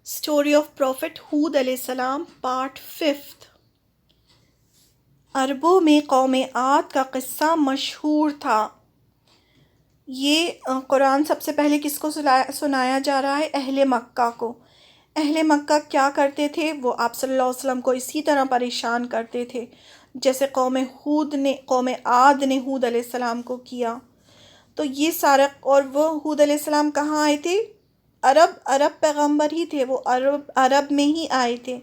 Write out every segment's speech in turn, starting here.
Story of profit ہود علیہ السلام part 5۔ عربوں میں قوم عاد کا قصہ مشہور تھا۔ یہ قرآن سب سے پہلے کس کو سنایا جا رہا ہے؟ اہل مکہ کو۔ اہل مکہ کیا کرتے تھے؟ وہ آپ صلی اللہ علیہ وسلم کو اسی طرح پریشان کرتے تھے جیسے قوم عاد نے ہود علیہ السلام کو کیا۔ تو یہ سارا، اور وہ ہود علیہ السلام کہاں آئے تھے؟ عرب پیغمبر ہی تھے، وہ عرب میں ہی آئے تھے۔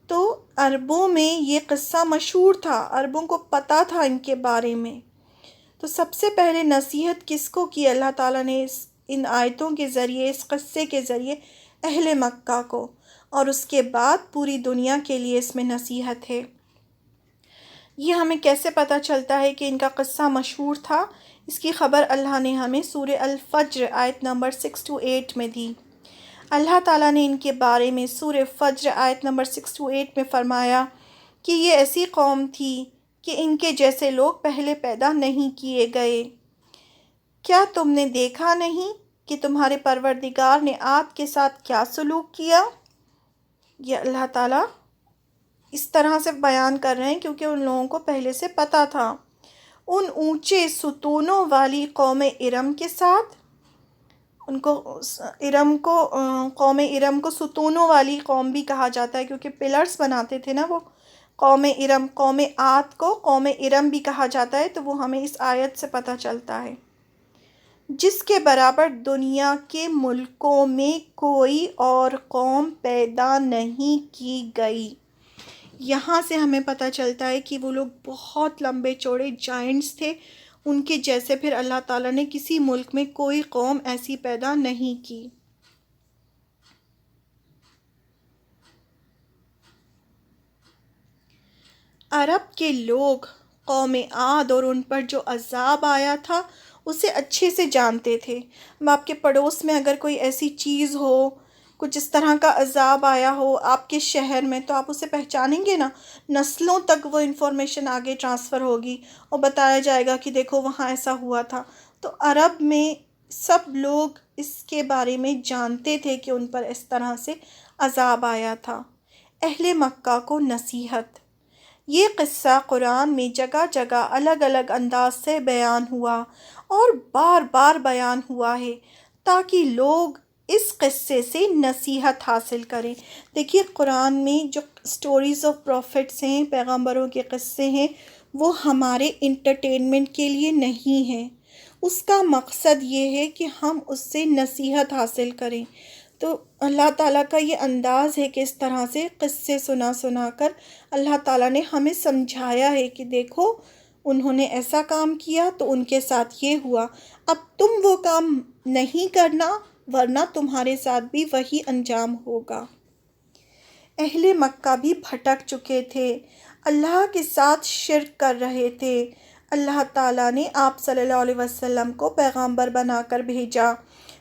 تو عربوں میں یہ قصہ مشہور تھا، عربوں کو پتہ تھا ان کے بارے میں۔ تو سب سے پہلے نصیحت کس کو کی اللہ تعالیٰ نے ان آیتوں کے ذریعے، اس قصے کے ذریعے؟ اہل مکہ کو، اور اس کے بعد پوری دنیا کے لیے اس میں نصیحت ہے۔ یہ ہمیں کیسے پتہ چلتا ہے کہ ان کا قصہ مشہور تھا؟ اس کی خبر اللہ نے ہمیں سورہ الفجر آیت نمبر 6-8 میں دی۔ اللہ تعالیٰ نے ان کے بارے میں سورہ فجر آیت نمبر 6-8 میں فرمایا کہ یہ ایسی قوم تھی کہ ان کے جیسے لوگ پہلے پیدا نہیں کیے گئے۔ کیا تم نے دیکھا نہیں کہ تمہارے پروردگار نے عاد کے ساتھ کیا سلوک کیا؟ یہ اللہ تعالیٰ اس طرح سے بیان کر رہے ہیں کیونکہ ان لوگوں کو پہلے سے پتہ تھا۔ ان اونچے ستونوں والی قوم ارم کے ساتھ، قوم ارم کو ستونوں والی قوم بھی کہا جاتا ہے کیونکہ پلرز بناتے تھے نا وہ۔ قوم عاد کو قوم ارم بھی کہا جاتا ہے، تو وہ ہمیں اس آیت سے پتہ چلتا ہے۔ جس کے برابر دنیا کے ملکوں میں کوئی اور قوم پیدا نہیں کی گئی۔ یہاں سے ہمیں پتہ چلتا ہے کہ وہ لوگ بہت لمبے چوڑے جائنٹس تھے، ان کے جیسے پھر اللہ تعالیٰ نے کسی ملک میں کوئی قوم ایسی پیدا نہیں کی۔ عرب کے لوگ قوم عاد اور ان پر جو عذاب آیا تھا اسے اچھے سے جانتے تھے۔ اب آپ کے پڑوس میں اگر کوئی ایسی چیز ہو، کچھ اس طرح کا عذاب آیا ہو آپ کے شہر میں، تو آپ اسے پہچانیں گے نا۔ نسلوں تک وہ انفارمیشن آگے ٹرانسفر ہوگی اور بتایا جائے گا کہ دیکھو وہاں ایسا ہوا تھا۔ تو عرب میں سب لوگ اس کے بارے میں جانتے تھے کہ ان پر اس طرح سے عذاب آیا تھا۔ اہل مکہ کو نصیحت۔ یہ قصہ قرآن میں جگہ جگہ الگ الگ انداز سے بیان ہوا اور بار بار بیان ہوا ہے تاکہ لوگ اس قصے سے نصیحت حاصل کریں۔ دیکھیے قرآن میں جو سٹوریز آف پروفٹس ہیں، پیغمبروں کے قصے ہیں، وہ ہمارے انٹرٹینمنٹ کے لیے نہیں ہیں۔ اس کا مقصد یہ ہے کہ ہم اس سے نصیحت حاصل کریں۔ تو اللہ تعالیٰ کا یہ انداز ہے کہ اس طرح سے قصے سنا کر اللہ تعالیٰ نے ہمیں سمجھایا ہے کہ دیکھو انہوں نے ایسا کام کیا تو ان کے ساتھ یہ ہوا، اب تم وہ کام نہیں کرنا ورنہ تمہارے ساتھ بھی وہی انجام ہوگا۔ اہل مکہ بھی بھٹک چکے تھے، اللہ کے ساتھ شرک کر رہے تھے۔ اللہ تعالیٰ نے آپ صلی اللہ علیہ وسلم کو پیغمبر بنا کر بھیجا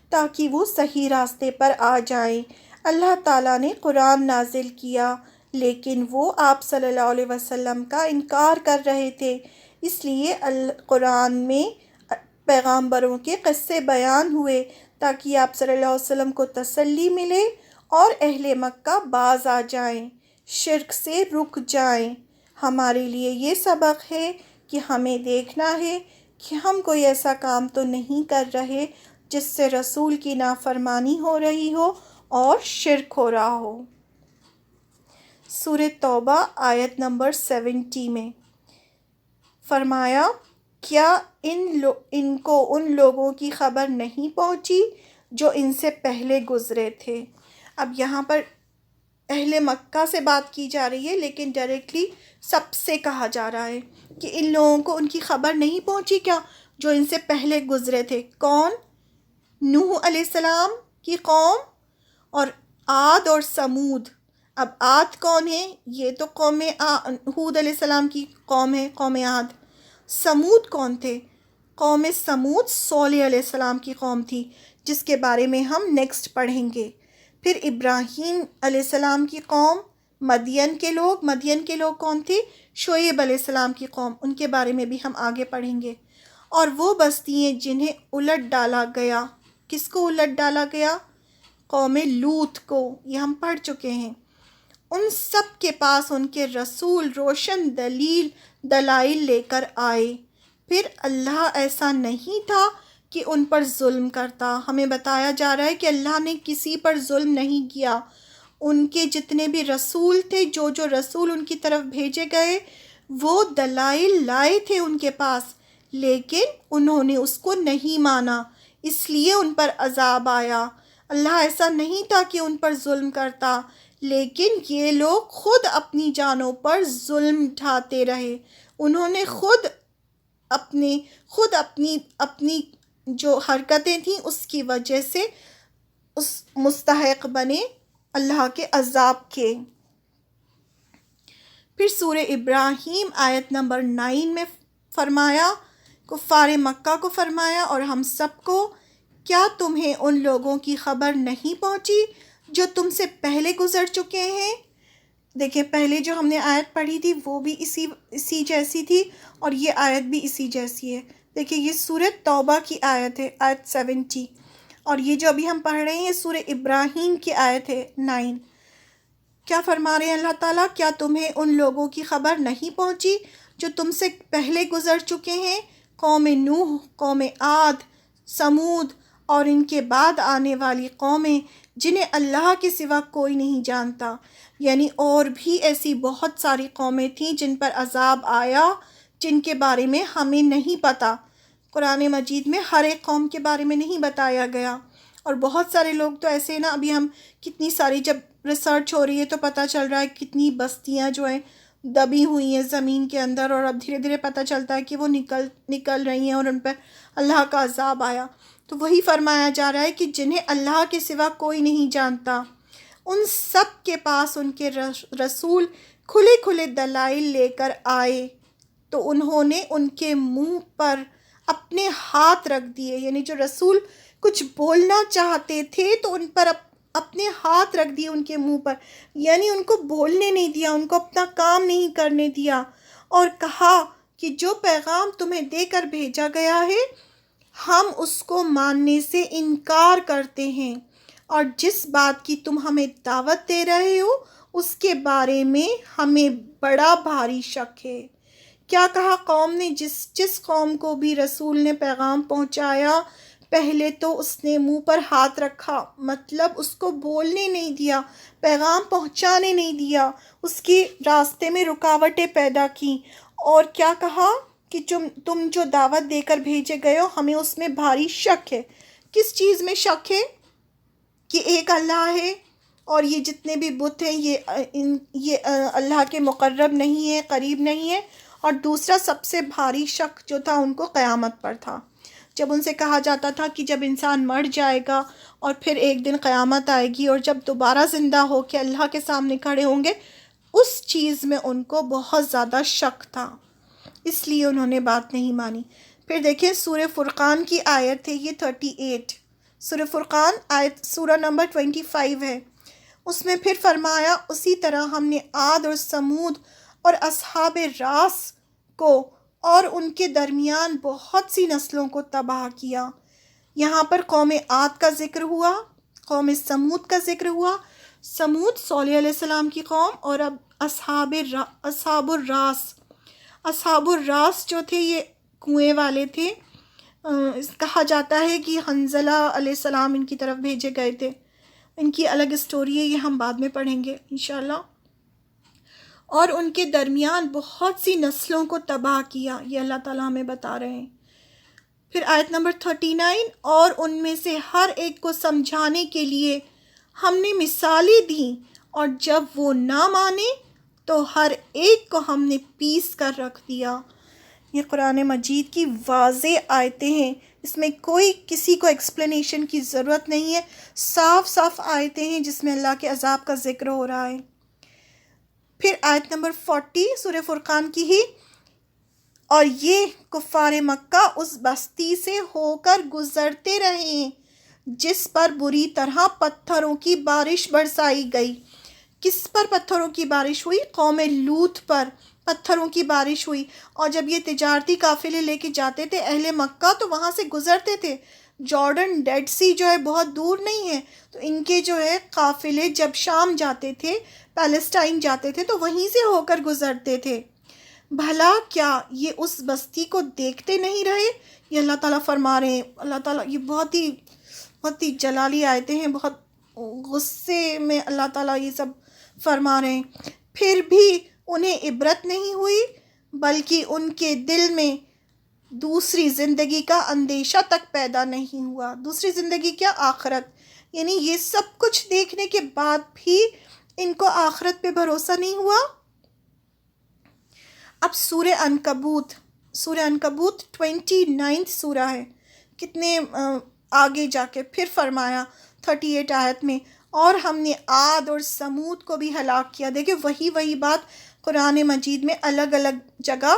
تاکہ وہ صحیح راستے پر آ جائیں۔ اللہ تعالیٰ نے قرآن نازل کیا لیکن وہ آپ صلی اللہ علیہ وسلم کا انکار کر رہے تھے، اس لیے قرآن میں پیغمبروں کے قصے بیان ہوئے تاکہ آپ صلی اللہ علیہ وسلم کو تسلی ملے اور اہل مکہ باز آ جائیں، شرک سے رک جائیں۔ ہمارے لیے یہ سبق ہے کہ ہمیں دیکھنا ہے کہ ہم کوئی ایسا کام تو نہیں کر رہے جس سے رسول کی نافرمانی ہو رہی ہو اور شرک ہو رہا ہو۔ سورہ توبہ آیت نمبر 70 میں فرمایا، کیا ان کو ان لوگوں کی خبر نہیں پہنچی جو ان سے پہلے گزرے تھے؟ اب یہاں پر اہل مکہ سے بات کی جا رہی ہے لیکن ڈائریکٹلی سب سے کہا جا رہا ہے کہ ان لوگوں کو ان کی خبر نہیں پہنچی کیا جو ان سے پہلے گزرے تھے۔ کون؟ نوح علیہ السلام کی قوم اور عاد اور سمود۔ اب عاد کون ہے؟ یہ تو قوم ہود علیہ السلام کی قوم ہے، قوم عاد۔ سمود کون تھے؟ قوم سمود صالح علیہ السلام کی قوم تھی جس کے بارے میں ہم نیکسٹ پڑھیں گے۔ پھر ابراہیم علیہ السلام کی قوم، مدین کے لوگ کون تھے؟ شعیب علیہ السلام کی قوم، ان کے بارے میں بھی ہم آگے پڑھیں گے۔ اور وہ بستیاں جنہیں الٹ ڈالا گیا، کس کو الٹ ڈالا گیا؟ قوم لوط کو، یہ ہم پڑھ چکے ہیں۔ ان سب کے پاس ان کے رسول روشن دلائل لے کر آئے، پھر اللہ ایسا نہیں تھا کہ ان پر ظلم کرتا۔ ہمیں بتایا جا رہا ہے کہ اللہ نے کسی پر ظلم نہیں کیا۔ ان کے جتنے بھی رسول تھے، جو رسول ان کی طرف بھیجے گئے، وہ دلائل لائے تھے ان کے پاس، لیکن انہوں نے اس کو نہیں مانا، اس لیے ان پر عذاب آیا۔ اللہ ایسا نہیں تھا کہ ان پر ظلم کرتا، لیکن یہ لوگ خود اپنی جانوں پر ظلم ڈھاتے رہے۔ انہوں نے خود اپنی جو حرکتیں تھیں اس کی وجہ سے اس مستحق بنے اللہ کے عذاب کے۔ پھر سورہ ابراہیم آیت نمبر 9 میں فرمایا، کفار مکہ کو فرمایا اور ہم سب کو، کیا تمہیں ان لوگوں کی خبر نہیں پہنچی جو تم سے پہلے گزر چکے ہیں؟ دیکھیں، پہلے جو ہم نے آیت پڑھی تھی وہ بھی اسی جیسی تھی، اور یہ آیت بھی اسی جیسی ہے۔ دیکھیں، یہ سورہ توبہ کی آیت ہے، آیت 70، اور یہ جو ابھی ہم پڑھ رہے ہیں سورہ ابراہیم کی آیت ہے 9۔ کیا فرما رہے ہیں اللہ تعالیٰ؟ کیا تمہیں ان لوگوں کی خبر نہیں پہنچی جو تم سے پہلے گزر چکے ہیں؟ قوم نوح، قوم عاد، سمود اور ان کے بعد آنے والی قومیں جنہیں اللہ کے سوا کوئی نہیں جانتا۔ یعنی اور بھی ایسی بہت ساری قومیں تھیں جن پر عذاب آیا، جن کے بارے میں ہمیں نہیں پتہ۔ قرآن مجید میں ہر ایک قوم کے بارے میں نہیں بتایا گیا، اور بہت سارے لوگ تو ایسے نا، ابھی ہم کتنی ساری جب ریسرچ ہو رہی ہے تو پتہ چل رہا ہے کتنی بستیاں جو ہیں دبی ہوئی ہیں زمین کے اندر، اور اب دھیرے دھیرے پتہ چلتا ہے کہ وہ نکل رہی ہیں اور ان پر اللہ کا عذاب آیا۔ تو وہی فرمایا جا رہا ہے کہ جنہیں اللہ کے سوا کوئی نہیں جانتا، ان سب کے پاس ان کے رسول کھلے کھلے دلائل لے کر آئے، تو انہوں نے ان کے منہ پر اپنے ہاتھ رکھ دیے۔ یعنی جو رسول کچھ بولنا چاہتے تھے تو ان پر اپنے ہاتھ رکھ دیے ان کے منہ پر، یعنی ان کو بولنے نہیں دیا، ان کو اپنا کام نہیں کرنے دیا، اور کہا کہ جو پیغام تمہیں دے کر بھیجا گیا ہے ہم اس کو ماننے سے انکار کرتے ہیں، اور جس بات کی تم ہمیں دعوت دے رہے ہو اس کے بارے میں ہمیں بڑا بھاری شک ہے۔ کیا کہا قوم نے؟ جس قوم کو بھی رسول نے پیغام پہنچایا، پہلے تو اس نے منہ پر ہاتھ رکھا، مطلب اس کو بولنے نہیں دیا، پیغام پہنچانے نہیں دیا، اس کے راستے میں رکاوٹیں پیدا کی، اور کیا کہا کہ تم جو دعوت دے کر بھیجے گئے ہو ہمیں اس میں بھاری شک ہے۔ کس چیز میں شک ہے؟ کہ ایک اللہ ہے، اور یہ جتنے بھی بت ہیں یہ اللہ کے مقرب نہیں ہیں، قریب نہیں ہیں۔ اور دوسرا سب سے بھاری شک جو تھا ان کو قیامت پر تھا، جب ان سے کہا جاتا تھا کہ جب انسان مر جائے گا اور پھر ایک دن قیامت آئے گی اور جب دوبارہ زندہ ہو کے اللہ کے سامنے کھڑے ہوں گے، اس چیز میں ان کو بہت زیادہ شک تھا، اس لیے انہوں نے بات نہیں مانی۔ پھر دیکھیں سورہ فرقان کی آیت ہے یہ 38، سورہ فرقان آیت سورہ نمبر 25 ہے۔ اس میں پھر فرمایا، اسی طرح ہم نے عاد اور سمود اور اصحاب راس کو اور ان کے درمیان بہت سی نسلوں کو تباہ کیا۔ یہاں پر قوم عاد کا ذکر ہوا، قوم سمود کا ذکر ہوا، سمود صالح علیہ السلام کی قوم، اور اب اصحاب الراس جو تھے یہ کنویں والے تھے۔ کہا جاتا ہے کہ حنظلہ علیہ السلام ان کی طرف بھیجے گئے تھے، ان کی الگ اسٹوری ہے، یہ ہم بعد میں پڑھیں گے انشاءاللہ۔ اور ان کے درمیان بہت سی نسلوں کو تباہ کیا، یہ اللہ تعالیٰ ہمیں بتا رہے ہیں۔ پھر آیت نمبر 39، اور ان میں سے ہر ایک کو سمجھانے کے لیے ہم نے مثالیں دیں، اور جب وہ نہ مانے تو ہر ایک کو ہم نے پیس کر رکھ دیا۔ یہ قرآن مجید کی واضح آیتیں ہیں، اس میں کوئی کسی کو ایکسپلینیشن کی ضرورت نہیں ہے، صاف صاف آیتیں ہیں جس میں اللہ کے عذاب کا ذکر ہو رہا ہے۔ پھر آیت نمبر 40 سورہ فرقان کی ہی، اور یہ کفار مکہ اس بستی سے ہو کر گزرتے رہے ہیں جس پر بری طرح پتھروں کی بارش برسائی گئی۔ کس پر پتھروں کی بارش ہوئی؟ قوم لوط پر پتھروں کی بارش ہوئی، اور جب یہ تجارتی قافلے لے کے جاتے تھے اہل مکہ تو وہاں سے گزرتے تھے جارڈن ڈیڈ سی جو ہے بہت دور نہیں ہے، تو ان کے جو ہے قافلے جب شام جاتے تھے، پیلسٹائن جاتے تھے تو وہیں سے ہو کر گزرتے تھے۔ بھلا کیا یہ اس بستی کو دیکھتے نہیں رہے؟ یہ اللہ تعالیٰ فرما رہے ہیں، اللہ تعالیٰ یہ بہت ہی جلالی آیتیں ہیں، بہت غصے میں اللہ تعالیٰ یہ سب فرما رہے ہیں۔ پھر بھی انہیں عبرت نہیں ہوئی، بلکہ ان کے دل میں دوسری زندگی کا اندیشہ تک پیدا نہیں ہوا۔ دوسری زندگی کیا؟ آخرت۔ یعنی یہ سب کچھ دیکھنے کے بعد بھی ان کو آخرت پہ بھروسہ نہیں ہوا۔ اب سورہ عنکبوت 29 سورہ ہے، کتنے آگے جا کے پھر فرمایا 38 آیت میں، اور ہم نے عاد اور سمود کو بھی ہلاک کیا۔ دیکھیں وہی بات قرآن مجید میں الگ الگ جگہ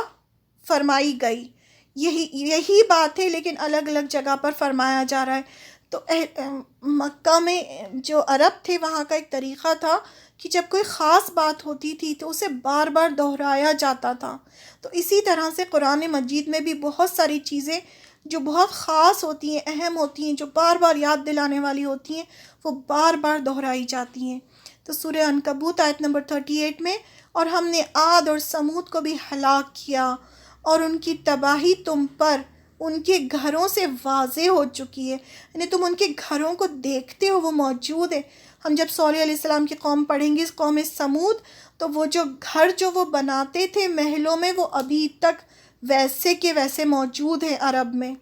فرمائی گئی، یہی بات ہے لیکن الگ الگ جگہ پر فرمایا جا رہا ہے۔ تو مکہ میں جو عرب تھے وہاں کا ایک طریقہ تھا کہ جب کوئی خاص بات ہوتی تھی تو اسے بار بار دہرایا جاتا تھا۔ تو اسی طرح سے قرآن مجید میں بھی بہت ساری چیزیں جو بہت خاص ہوتی ہیں، اہم ہوتی ہیں، جو بار بار یاد دلانے والی ہوتی ہیں، وہ بار بار دہرائی جاتی ہیں۔ تو سورہ عنکبوت آیت نمبر 38 میں، اور ہم نے عاد اور سمود کو بھی ہلاک کیا، اور ان کی تباہی تم پر ان کے گھروں سے واضح ہو چکی ہے، یعنی تم ان کے گھروں کو دیکھتے ہو، وہ موجود ہے۔ ہم جب صالح علیہ السلام کی قوم پڑھیں گے، قوم سمود، تو وہ جو گھر جو وہ بناتے تھے محلوں میں، وہ ابھی تک ویسے کے ویسے موجود ہیں عرب میں،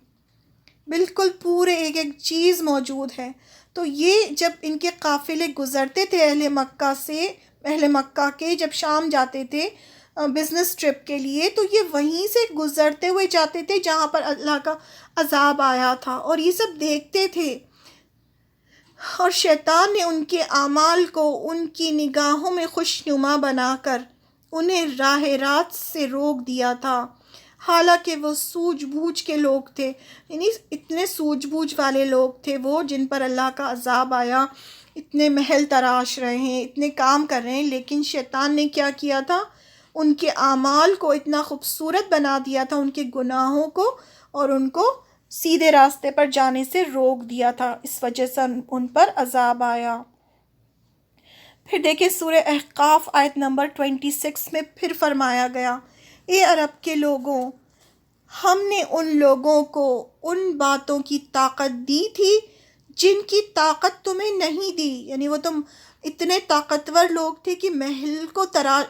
بالکل پورے ایک ایک چیز موجود ہے۔ تو یہ جب ان کے قافلے گزرتے تھے اہل مکہ کے جب شام جاتے تھے بزنس ٹرپ کے لیے، تو یہ وہیں سے گزرتے ہوئے جاتے تھے جہاں پر اللہ کا عذاب آیا تھا، اور یہ سب دیکھتے تھے۔ اور شیطان نے ان کے اعمال کو ان کی نگاہوں میں خوشنما بنا کر انہیں راہ راست سے روک دیا تھا، حالانکہ وہ سوجھ بوجھ کے لوگ تھے، یعنی اتنے سوجھ بوجھ والے لوگ تھے وہ، جن پر اللہ کا عذاب آیا، اتنے محل تراش رہے ہیں، اتنے کام کر رہے ہیں، لیکن شیطان نے کیا کیا تھا؟ ان کے اعمال کو اتنا خوبصورت بنا دیا تھا، ان کے گناہوں کو، اور ان کو سیدھے راستے پر جانے سے روک دیا تھا، اس وجہ سے ان پر عذاب آیا۔ پھر دیکھیں سورہ احقاف آیت نمبر 26 میں پھر فرمایا گیا، اے عرب کے لوگوں، ہم نے ان لوگوں کو ان باتوں کی طاقت دی تھی جن کی طاقت تمہیں نہیں دی، یعنی وہ تم اتنے طاقتور لوگ تھے کہ محل کو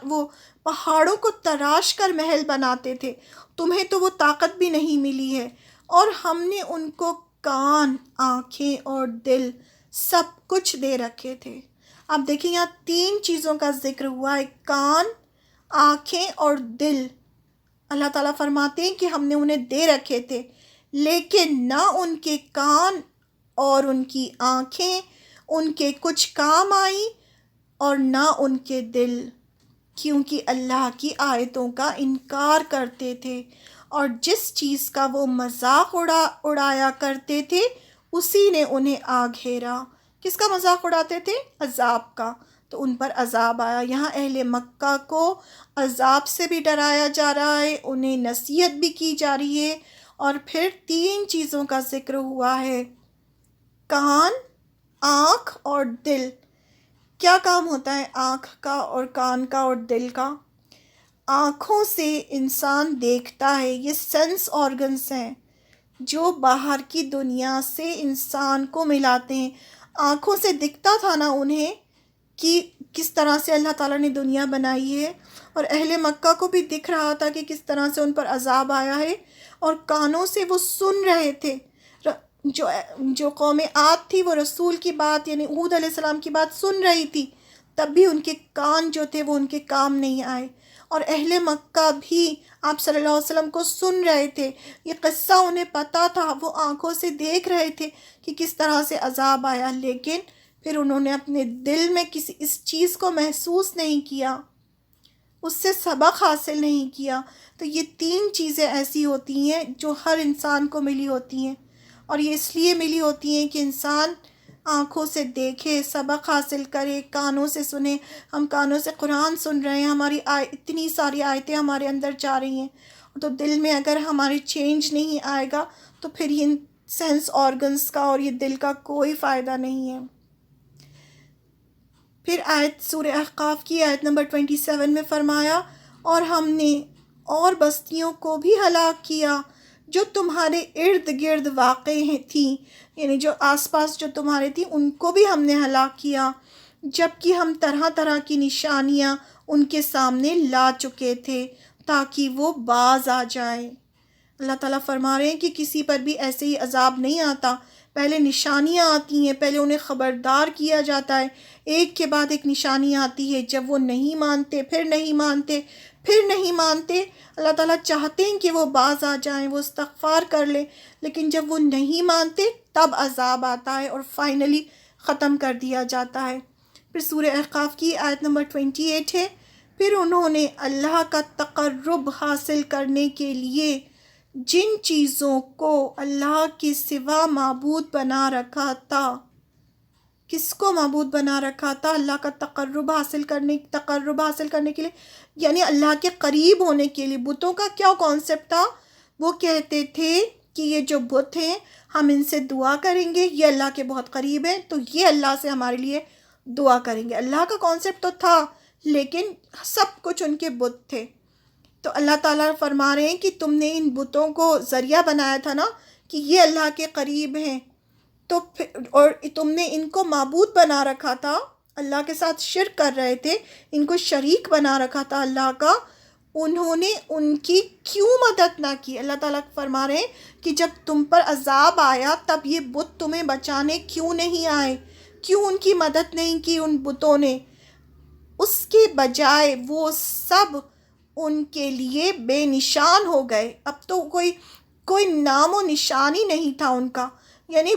وہ پہاڑوں کو تراش کر محل بناتے تھے، تمہیں تو وہ طاقت بھی نہیں ملی ہے۔ اور ہم نے ان کو کان، آنکھیں اور دل سب کچھ دے رکھے تھے۔ آپ دیکھیں یہاں 3 چیزوں کا ذکر ہوا ہے، کان، آنکھیں اور دل۔ اللہ تعالیٰ فرماتے ہیں کہ ہم نے انہیں دے رکھے تھے، لیکن نہ ان کے کان اور ان کی آنکھیں ان کے کچھ کام آئیں، اور نہ ان کے دل، کیونکہ اللہ کی آیتوں کا انکار کرتے تھے، اور جس چیز کا وہ مذاق اڑایا کرتے تھے اسی نے انہیں آ گھیرا۔ کس کا مذاق اڑاتے تھے؟ عذاب کا، تو ان پر عذاب آیا۔ یہاں اہل مکہ کو عذاب سے بھی ڈرایا جا رہا ہے، انہیں نصیحت بھی کی جا رہی ہے، اور پھر 3 چیزوں کا ذکر ہوا ہے، کان، آنکھ اور دل۔ کیا کام ہوتا ہے آنکھ کا اور کان کا اور دل کا؟ آنکھوں سے انسان دیکھتا ہے، یہ سینس آرگنز ہیں جو باہر کی دنیا سے انسان کو ملاتے ہیں۔ آنکھوں سے دکھتا تھا نا انہیں کہ کس طرح سے اللہ تعالیٰ نے دنیا بنائی ہے، اور اہل مکہ کو بھی دکھ رہا تھا کہ کس طرح سے ان پر عذاب آیا ہے، اور کانوں سے وہ سن رہے تھے۔ جو قوم عاد تھی وہ رسول کی بات یعنی ہود علیہ السلام کی بات سن رہی تھی، تب بھی ان کے کان جو تھے وہ ان کے کام نہیں آئے، اور اہل مکہ بھی آپ صلی اللہ علیہ وسلم کو سن رہے تھے، یہ قصہ انہیں پتہ تھا، وہ آنکھوں سے دیکھ رہے تھے کہ کس طرح سے عذاب آیا، لیکن پھر انہوں نے اپنے دل میں اس چیز کو محسوس نہیں کیا، اس سے سبق حاصل نہیں کیا۔ تو یہ 3 چیزیں ایسی ہوتی ہیں جو ہر انسان کو ملی ہوتی ہیں، اور یہ اس لیے ملی ہوتی ہیں کہ انسان آنکھوں سے دیکھے، سبق حاصل کرے، کانوں سے سنے۔ ہم کانوں سے قرآن سن رہے ہیں، ہماری اتنی ساری آیتیں ہمارے اندر جا رہی ہیں، تو دل میں اگر ہمارے چینج نہیں آئے گا تو پھر سینس آرگنز کا اور یہ دل کا کوئی فائدہ نہیں ہے۔ پھر آیت سورہ احقاف کی آیت نمبر 27 میں فرمایا، اور ہم نے اور بستیوں کو بھی ہلاک کیا جو تمہارے ارد گرد واقع تھیں، یعنی جو آس پاس جو تمہارے تھیں ان کو بھی ہم نے ہلاک کیا، جبکہ ہم طرح طرح کی نشانیاں ان کے سامنے لا چکے تھے تاکہ وہ باز آ جائیں۔ اللہ تعالیٰ فرما رہے ہیں کہ کسی پر بھی ایسے ہی عذاب نہیں آتا، پہلے نشانیاں آتی ہیں، پہلے انہیں خبردار کیا جاتا ہے، ایک کے بعد ایک نشانی آتی ہے، جب وہ نہیں مانتے پھر نہیں مانتے پھر نہیں مانتے، اللہ تعالیٰ چاہتے ہیں کہ وہ باز آ جائیں، وہ استغفار کر لیں، لیکن جب وہ نہیں مانتے تب عذاب آتا ہے اور فائنلی ختم کر دیا جاتا ہے۔ پھر سورہ احقاف کی آیت نمبر 28 ہے، پھر انہوں نے اللہ کا تقرب حاصل کرنے کے لیے جن چیزوں کو اللہ کے سوا معبود بنا رکھا تھا، کس کو معبود بنا رکھا تھا؟ اللہ کا تقرب حاصل کرنے کے لیے، یعنی اللہ کے قریب ہونے کے لیے۔ بتوں کا کیا کانسیپٹ تھا؟ وہ کہتے تھے کہ یہ جو بت ہیں ہم ان سے دعا کریں گے، یہ اللہ کے بہت قریب ہیں تو یہ اللہ سے ہمارے لیے دعا کریں گے۔ اللہ کا کانسیپٹ تو تھا لیکن سب کچھ ان کے بت تھے۔ تو اللہ تعالیٰ فرما رہے ہیں کہ تم نے ان بتوں کو ذریعہ بنایا تھا نا کہ یہ اللہ کے قریب ہیں، تو اور تم نے ان کو معبود بنا رکھا تھا، اللہ کے ساتھ شرک کر رہے تھے، ان کو شریک بنا رکھا تھا اللہ کا، انہوں نے ان کی کیوں مدد نہ کی؟ اللہ تعالیٰ فرما رہے ہیں کہ جب تم پر عذاب آیا تب یہ بت تمہیں بچانے کیوں نہیں آئے؟ کیوں ان کی مدد نہیں کی ان بتوں نے؟ اس کے بجائے وہ سب ان کے لیے بے نشان ہو گئے، اب تو کوئی نام و نشان ہی نہیں تھا ان کا، یعنی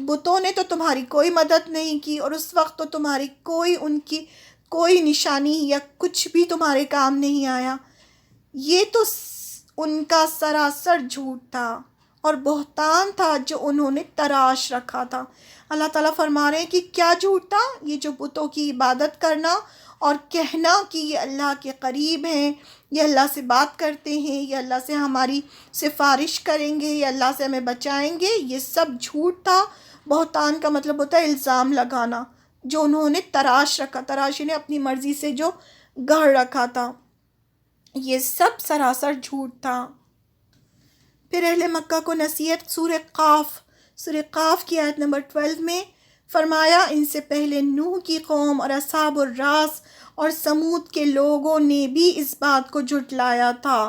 بتوں نے تو تمہاری کوئی مدد نہیں کی، اور اس وقت تو تمہاری ان کی کوئی نشانی یا کچھ بھی تمہارے کام نہیں آیا۔ یہ تو ان کا سراسر جھوٹ تھا اور بہتان تھا جو انہوں نے تراش رکھا تھا۔ اللہ تعالیٰ فرما رہے ہیں کہ کیا جھوٹ تھا؟ یہ جو بتوں کی عبادت کرنا اور کہنا کہ یہ اللہ کے قریب ہیں، یہ اللہ سے بات کرتے ہیں، یہ اللہ سے ہماری سفارش کریں گے، یہ اللہ سے ہمیں بچائیں گے، یہ سب جھوٹ تھا۔ بہتان کا مطلب ہوتا ہے الزام لگانا، جو انہوں نے تراش رکھا، تراش نے اپنی مرضی سے جو گڑھ رکھا تھا، یہ سب سراسر جھوٹ تھا۔ پھر اہل مکہ کو نصیحت سورہ قاف کی آیت نمبر 12 میں فرمایا، ان سے پہلے نوح کی قوم اور اصحاب الراس اور سمود کے لوگوں نے بھی اس بات کو جھٹلایا تھا۔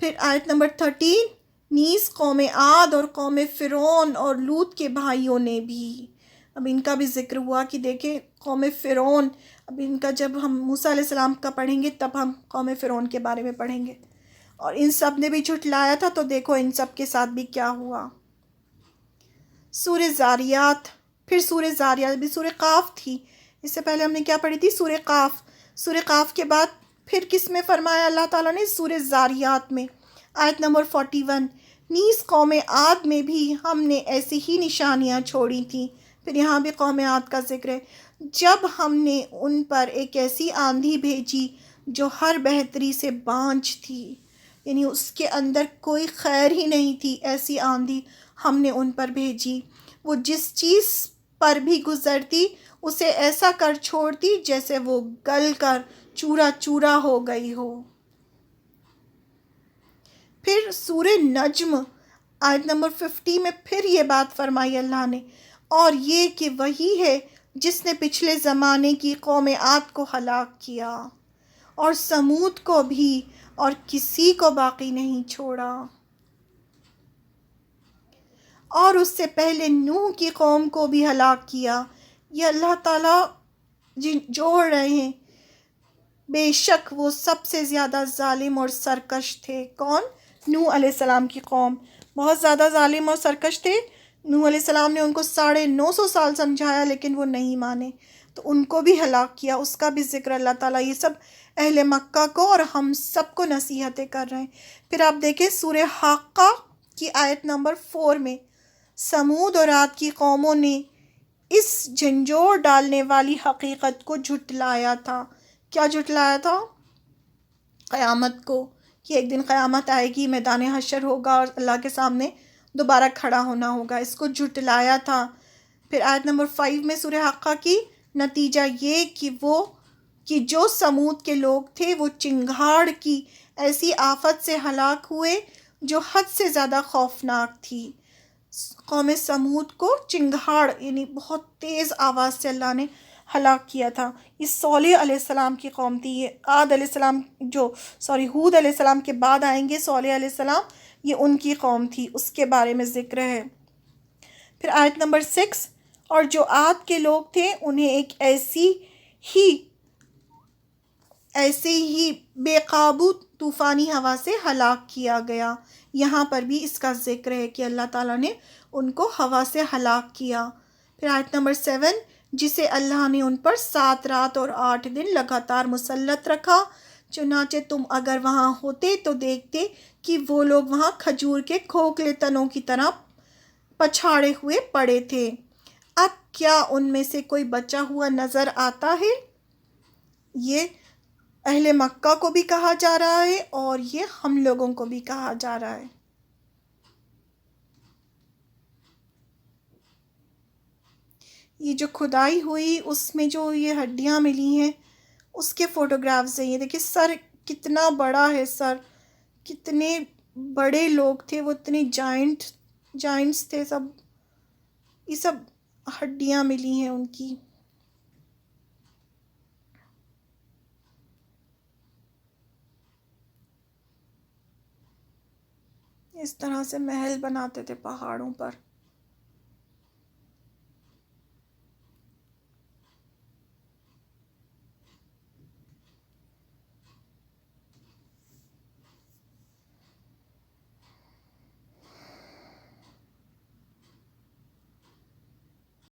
پھر آیت نمبر 13، نیز قوم عاد اور قوم فرعون اور لوط کے بھائیوں نے بھی۔ اب ان کا بھی ذکر ہوا کہ دیکھیں قوم فرعون، اب ان کا جب ہم موسیٰ علیہ السلام کا پڑھیں گے تب ہم قوم فرعون کے بارے میں پڑھیں گے، اور ان سب نے بھی جھٹلایا تھا، تو دیکھو ان سب کے ساتھ بھی کیا ہوا۔ سورہ زاریات، پھر سورہ زاریات بھی سورہ قاف تھی، اس سے پہلے ہم نے کیا پڑھی تھی؟ سورہ قاف۔ سورہ قاف کے بعد پھر کس میں فرمایا اللہ تعالیٰ نے؟ سورہ زاریات میں آیت نمبر 41، نیز قوم عاد میں بھی ہم نے ایسی ہی نشانیاں چھوڑی تھیں۔ پھر یہاں بھی قوم عاد کا ذکر ہے، جب ہم نے ان پر ایک ایسی آندھی بھیجی جو ہر بہتری سے بانجھ تھی، یعنی اس کے اندر کوئی خیر ہی نہیں تھی، ایسی آندھی ہم نے ان پر بھیجی، وہ جس چیز پر بھی گزرتی اسے ایسا کر چھوڑتی جیسے وہ گل کر چورا چورا ہو گئی ہو۔ پھر سورہ نجم آیت نمبر 50 میں پھر یہ بات فرمائی اللہ نے، اور یہ کہ وہی ہے جس نے پچھلے زمانے کی قوم عاد کو ہلاک کیا اور سمود کو بھی، اور کسی کو باقی نہیں چھوڑا، اور اس سے پہلے نوح کی قوم کو بھی ہلاک کیا۔ یہ اللہ تعالیٰ جوڑ رہے ہیں، بے شک وہ سب سے زیادہ ظالم اور سرکش تھے۔ کون؟ نوح علیہ السلام کی قوم بہت زیادہ ظالم اور سرکش تھے۔ نوح علیہ السلام نے ان کو 950 سال سمجھایا لیکن وہ نہیں مانے، تو ان کو بھی ہلاک کیا، اس کا بھی ذکر اللہ تعالیٰ یہ سب اہل مکہ کو اور ہم سب کو نصیحتیں کر رہے ہیں۔ پھر آپ دیکھیں سورہ حاقہ کی آیت نمبر 4 میں، سمود اور عاد کی قوموں نے اس جھنجھوڑ ڈالنے والی حقیقت کو جھٹلایا تھا۔ کیا جھٹلایا تھا؟ قیامت کو، کہ ایک دن قیامت آئے گی، میدان حشر ہوگا اور اللہ کے سامنے دوبارہ کھڑا ہونا ہوگا، اس کو جھٹلایا تھا۔ پھر آیت نمبر 5 میں سورہ حقہ کی نتیجہ یہ کہ جو سمود کے لوگ تھے وہ چنگھاڑ کی ایسی آفت سے ہلاک ہوئے جو حد سے زیادہ خوفناک تھی۔ قوم سمود کو چنگھاڑ یعنی بہت تیز آواز سے اللہ نے ہلاک کیا تھا۔ یہ صالح علیہ السلام کی قوم تھی، یہ عاد علیہ السلام ہود علیہ السلام کے بعد آئیں گے صالح علیہ السلام، یہ ان کی قوم تھی، اس کے بارے میں ذکر ہے۔ پھر آیت نمبر 6، اور جو عاد کے لوگ تھے انہیں ایک ایسے ہی بے قابو طوفانی ہوا سے ہلاک کیا گیا۔ یہاں پر بھی اس کا ذکر ہے کہ اللہ تعالیٰ نے ان کو ہوا سے ہلاک کیا۔ پھر آیت نمبر 7، جسے اللہ نے ان پر 7 رات اور 8 دن لگاتار مسلط رکھا، چنانچہ تم اگر وہاں ہوتے تو دیکھتے کہ وہ لوگ وہاں کھجور کے کھوکھلے تنوں کی طرح پچھاڑے ہوئے پڑے تھے۔ اب کیا ان میں سے کوئی بچا ہوا نظر آتا ہے؟ یہ اہل مکہ کو بھی کہا جا رہا ہے اور یہ ہم لوگوں کو بھی کہا جا رہا ہے۔ یہ جو کھدائی ہوئی اس میں جو یہ ہڈیاں ملی ہیں اس کے فوٹوگرافز ہیں۔ یہ دیکھیں سر کتنا بڑا ہے، سر کتنے بڑے لوگ تھے، وہ اتنے جائنٹس تھے سب، یہ سب ہڈیاں ملی ہیں ان کی۔ اس طرح سے محل بناتے تھے پہاڑوں پر۔